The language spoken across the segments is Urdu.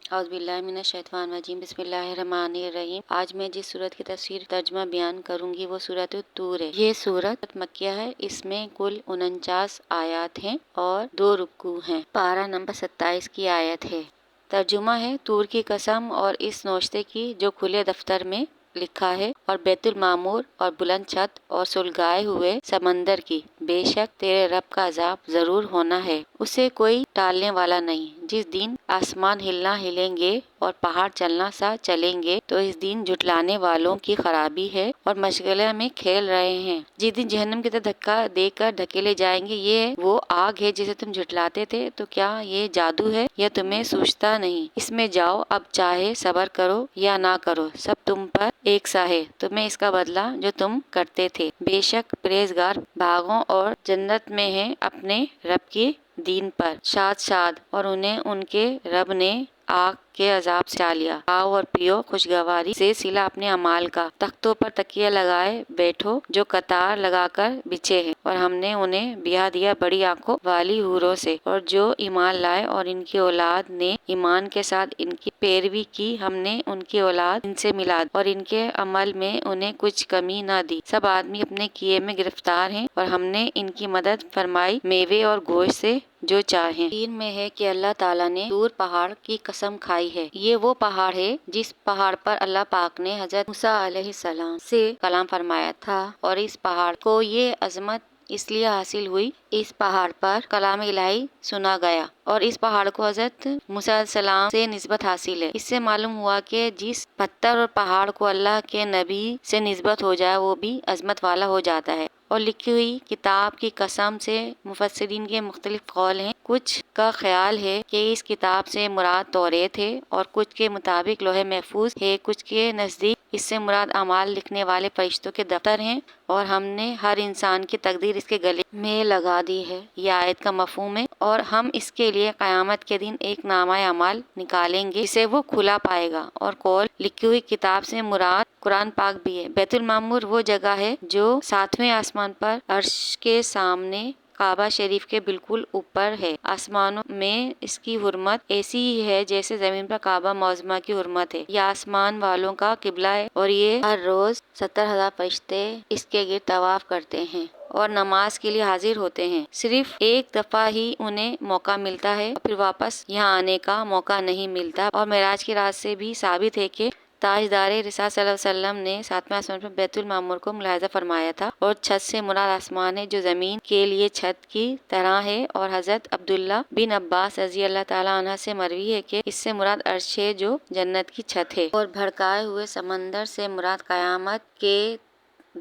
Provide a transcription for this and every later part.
اعوذ باللہ من الشیطان الرجیم بسم اللہ الرحمن الرحیم۔ آج میں جس سورت کی تفسیر ترجمہ بیان کروں گی وہ سورت طور ہے۔ یہ سورت مکیہ ہے۔ اس میں کل 49 آیات ہیں اور 2 رکوع ہیں۔ پارہ نمبر 27 کی آیت ہے۔ ترجمہ ہے: طور کی قسم اور اس نوشتے کی جو کھلے دفتر میں لکھا ہے، اور بیت المعمور اور بلند چھت اور سلگائے ہوئے سمندر کی، بے شک تیرے رب کا عذاب ضرور ہونا ہے، اسے کوئی ٹالنے والا نہیں۔ جس دن آسمان ہلنا ہلیں گے اور پہاڑ چلنا سا چلیں گے تو اس دن جھٹلانے والوں کی خرابی ہے اور مشغلے میں کھیل رہے ہیں۔ جس دن جہنم کی طرف دھکا دے کر دھکیلے جائیں گے، یہ وہ آگ ہے جسے تم جھٹلاتے تھے، تو کیا یہ جادو ہے یا تمہیں سوچتا نہیں؟ اس میں جاؤ، اب چاہے صبر کرو یا نہ کرو، سب تم پر ایک سا ہے، تمہیں اس کا بدلہ جو تم کرتے تھے۔ بے شک پرہیزگار باغوں اور جنت میں ہیں اپنے رب کی دین پر شاد شاد، اور انہیں ان کے رب نے آگ کے عذاب سے بچا لیا۔ کھاؤ اور پیو خوشگواری سے سلا اپنے اعمال کا، تختوں پر تکیے لگائے بیٹھو جو قطار لگا کر بچھے ہیں، اور ہم نے انہیں بیاہ دیا بڑی آنکھوں والی حوروں سے، اور جو ایمان لائے اور ان کی اولاد نے ایمان کے ساتھ ان کی پیروی کی، ہم نے ان کی اولاد ان سے ملا دی اور ان کے عمل میں انہیں کچھ کمی نہ دی۔ سب آدمی اپنے کیے میں گرفتار ہیں، اور ہم نے ان کی مدد فرمائی میوے اور گوشت سے جو چاہیں۔ دین میں ہے کہ اللہ تعالیٰ نے طور پہاڑ کی قسم کھائی ہے۔ یہ وہ پہاڑ ہے جس پہاڑ پر اللہ پاک نے حضرت موسیٰ علیہ السلام سے کلام فرمایا تھا، اور اس پہاڑ کو یہ عظمت اس لیے حاصل ہوئی، اس پہاڑ پر کلام الہی سنا گیا، اور اس پہاڑ کو حضرت موسیٰ علیہ السلام سے نسبت حاصل ہے۔ اس سے معلوم ہوا کہ جس پتھر اور پہاڑ کو اللہ کے نبی سے نسبت ہو جائے وہ بھی عظمت والا ہو جاتا ہے۔ اور لکھی ہوئی کتاب کی قسم سے مفسرین کے مختلف قول ہیں۔ کچھ کا خیال ہے کہ اس کتاب سے مراد توریت ہے، اور کچھ کے مطابق لوح محفوظ ہے، کچھ کے نزدیک اس سے مراد اعمال لکھنے والے فرشتوں کے دفتر ہیں، اور ہم نے ہر انسان کی تقدیر اس کے گلے میں لگا دی ہے۔ یہ آیت کا مفہوم ہے، اور ہم اس کے لیے قیامت کے دن ایک نامہ اعمال نکالیں گے جسے وہ کھلا پائے گا۔ اور قول لکھی ہوئی کتاب سے مراد قرآن پاک بھی ہے۔ بیت المعمور وہ جگہ ہے جو 7ویں آسمان پر عرش کے سامنے کعبہ شریف کے بالکل اوپر ہے۔ آسمانوں میں اس کی حرمت ایسی ہی ہے جیسے زمین پر کعبہ معظمہ کی حرمت ہے۔ یہ آسمان والوں کا قبلہ ہے، اور یہ ہر روز 70,000 فرشتے اس کے گرد طواف کرتے ہیں اور نماز کے لیے حاضر ہوتے ہیں۔ صرف ایک دفعہ ہی انہیں موقع ملتا ہے، اور پھر واپس یہاں آنے کا موقع نہیں ملتا۔ اور معراج کی رات سے بھی ثابت ہے کہ تاجدار رسالت صلی اللہ علیہ وسلم نے 7ویں آسمان پر بیت المعمور کو ملاحظہ فرمایا تھا، اور چھت سے مراد آسمان ہے جو زمین کے لیے چھت کی طرح ہے۔ اور حضرت عبداللہ بن عباس رضی اللہ تعالیٰ عنہ سے مروی ہے کہ اس سے مراد عرش ہے جو جنت کی چھت ہے۔ اور بھڑکائے ہوئے سمندر سے مراد قیامت کے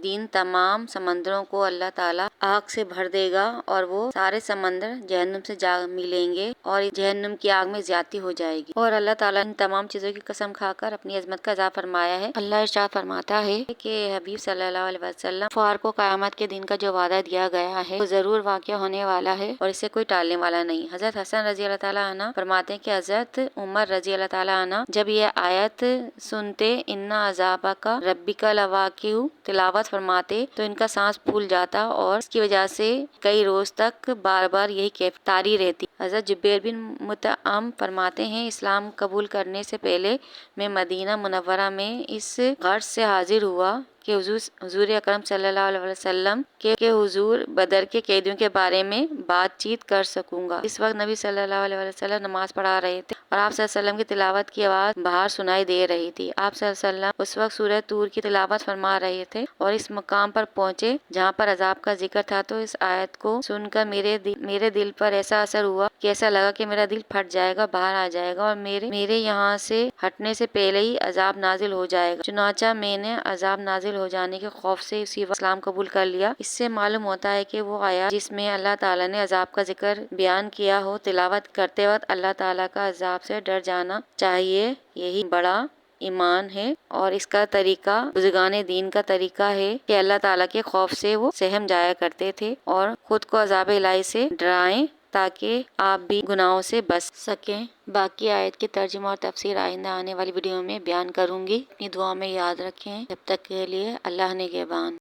دن تمام سمندروں کو اللہ تعالیٰ آگ سے بھر دے گا، اور وہ سارے سمندر جہنم سے جا ملیں گے، اور جہنم کی آگ میں زیادتی ہو جائے گی۔ اور اللہ تعالیٰ ان تمام چیزوں کی قسم کھا کر اپنی عظمت کا اظہار فرمایا ہے۔ اللہ ارشاد فرماتا ہے کہ حبیب صلی اللہ علیہ وسلم کفار کو قیامت کے دن کا جو وعدہ دیا گیا ہے وہ ضرور واقع ہونے والا ہے، اور اسے کوئی ٹالنے والا نہیں۔ حضرت حسن رضی اللہ تعالیٰ عنہ فرماتے ہیں کہ حضرت عمر رضی اللہ تعالیٰ عنہ جب یہ آیت سنتے ان عذابک ربک لواقع تلاوت فرماتے تو ان کا سانس پھول جاتا، اور اس کی وجہ سے کئی روز تک بار بار یہی کیفیت طاری رہتی۔ حضرت جبیر بن مطعم فرماتے ہیں اسلام قبول کرنے سے پہلے میں مدینہ منورہ میں اس غرض سے حاضر ہوا کہ حضور اکرم صلی اللہ علیہ وسلم کے حضور بدر کے قیدیوں کے بارے میں بات چیت کر سکوں گا۔ اس وقت نبی صلی اللہ علیہ وسلم نماز پڑھا رہے تھے، اور آپ صلی اللہ علیہ وسلم کی تلاوت کی آواز باہر سنائی دے رہی تھی۔ آپ صلی اللہ علیہ وسلم اس وقت سورہ طور کی تلاوت فرما رہے تھے، اور اس مقام پر پہنچے جہاں پر عذاب کا ذکر تھا، تو اس آیت کو سن کر میرے دل پر ایسا اثر ہوا کہ ایسا لگا کہ میرا دل پھٹ جائے گا، باہر آ جائے گا، اور میرے یہاں سے ہٹنے سے پہلے ہی عذاب نازل ہو جائے گا۔ چنانچہ میں نے عذاب نازل ہو جانے کے خوف سے اسی وقت اسلام قبول کر لیا۔ اس سے معلوم ہوتا ہے کہ وہ آیات جس میں اللہ تعالیٰ نے عذاب کا ذکر بیان کیا ہو، تلاوت کرتے وقت اللہ تعالیٰ کا عذاب سے ڈر جانا چاہیے، یہی بڑا ایمان ہے۔ اور اس کا طریقہ بزرگان دین کا طریقہ ہے کہ اللہ تعالیٰ کے خوف سے وہ سہم جایا کرتے تھے، اور خود کو عذاب الہی سے ڈرائیں تاکہ آپ بھی گناہوں سے بچ سکیں۔ باقی آیت کی ترجمہ اور تفسیر آئندہ آنے والی ویڈیو میں بیان کروں گی۔ اپنی دعا میں یاد رکھیں۔ جب تک کے لیے اللہ نگہبان۔